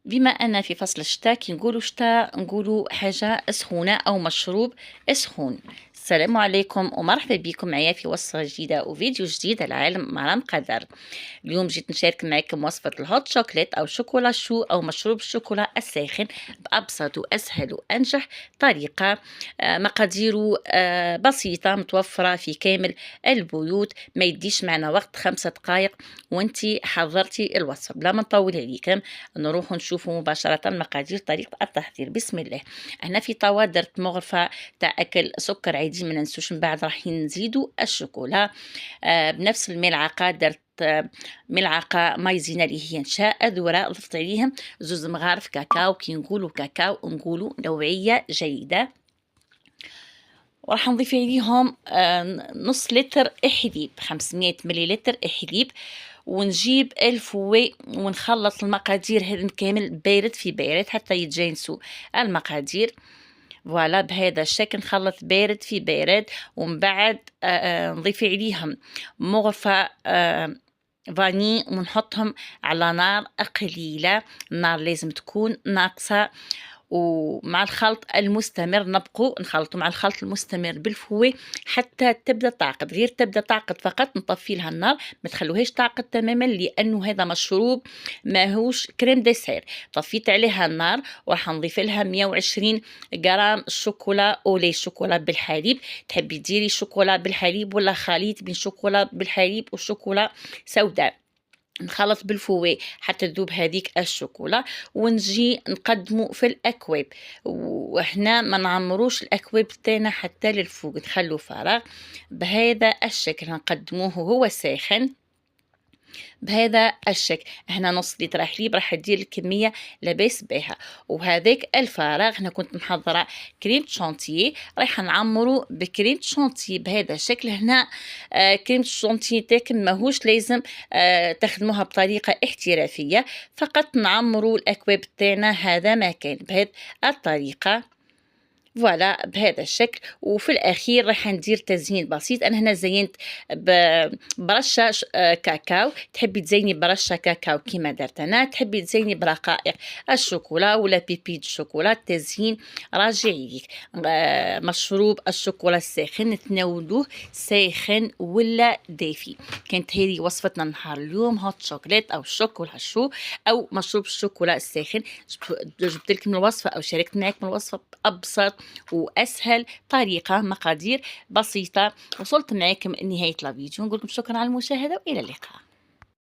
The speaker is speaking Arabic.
بما أن في فصل الشتاء كي نقولوا شتاء نقولوا حاجة سخونة أو مشروب سخون. السلام عليكم ومرحبا بكم معايا في وصفة جديدة وفيديو جديد على عالم مرام قدر. اليوم جيت نشارك معكم وصفة الهوت شوكليت أو شوكولا شو أو مشروب الشوكولا الساخن بأبسط وأسهل وأنجح طريقة. مقاديره بسيطة متوفرة في كامل البيوت، ما يديش معنا وقت 5 دقائق وانتي حضرتي الوصفة. بلا ما نطول عليكم نروح نشوفوا مباشرة مقادير طريقة التحضير. بسم الله. هنا في طاوة درت مغرفة تاع أكل سكر عادي، ما ننسوش من بعد راح نزيدوا الشوكولا. بنفس الملعقة درت ملعقة مايزينا اللي هي نشاء ذرة، ضفت عليهم 2 مغارف كاكاو. كي نقولوا كاكاو نقولوا نوعية جيدة. وراح نضيف عليهم نص لتر حليب، 500 مليلتر حليب. ونجيب الفوي ونخلط المقادير هذا كامل بارد في بارد حتى يتجانسوا المقادير. فوالا بهذا الشكل نخلط بارد في بارد، ومن بعد نضيف عليهم مغرفة فاني ونحطهم على نار قليلة. النار لازم تكون ناقصة، ومع الخلط المستمر نبقوا نخلطوا مع الخلط المستمر بالفوي حتى تبدا تعقد. غير تبدا تعقد فقط نطفي لها النار، ما تخلوهاش تعقد تماما لانه هذا مشروب ماهوش كريم ديسير. طفيت عليها النار وراح نضيف لها 120 غرام شوكولا اولي، شوكولا بالحليب. تحبي ديري شوكولا بالحليب ولا خليط بين شوكولا بالحليب وشوكولا سوداء. نخلط بالفوي حتى تذوب هذيك الشوكولا ونجي نقدمه في الاكواب. وهنا ما نعمروش الاكواب تاعنا حتى للفوق، نخلو فراغ بهذا الشكل. نقدموه هو ساخن بهذا الشكل. هنا نص لتر حليب راح ندير الكميه لاباس بها. وهذاك الفراغ هنا كنت محضره كريم شانتيي، رايحه نعمرو بكريم شانتيي بهذا الشكل. هنا كريم شانتيي تاعكم ماهوش لازم تخدموها بطريقه احترافيه، فقط نعمرو الاكواب تاعنا. هذا ما كان بهذه الطريقه. فوالا بهذا الشكل. وفي الاخير راح ندير تزيين بسيط. انا هنا زينت برشه كاكاو. تحبي تزيني برشه كاكاو كيما درت انا، تحبي تزيني برقائق الشوكولا ولا بيبي الشوكولا، التزيين راجع ليك. مشروب الشوكولا الساخن نتناولوه ساخن ولا دافي. كانت هذه وصفتنا نهار اليوم، هوت شوكليت او شوكولا شو او مشروب الشوكولا الساخن. جبت لكم الوصفه او شاركت معكم الوصفه بابسط واسهل طريقه، مقادير بسيطه. وصلت معكم لنهايه الفيديو، نقول لكم شكرا على المشاهده والى اللقاء.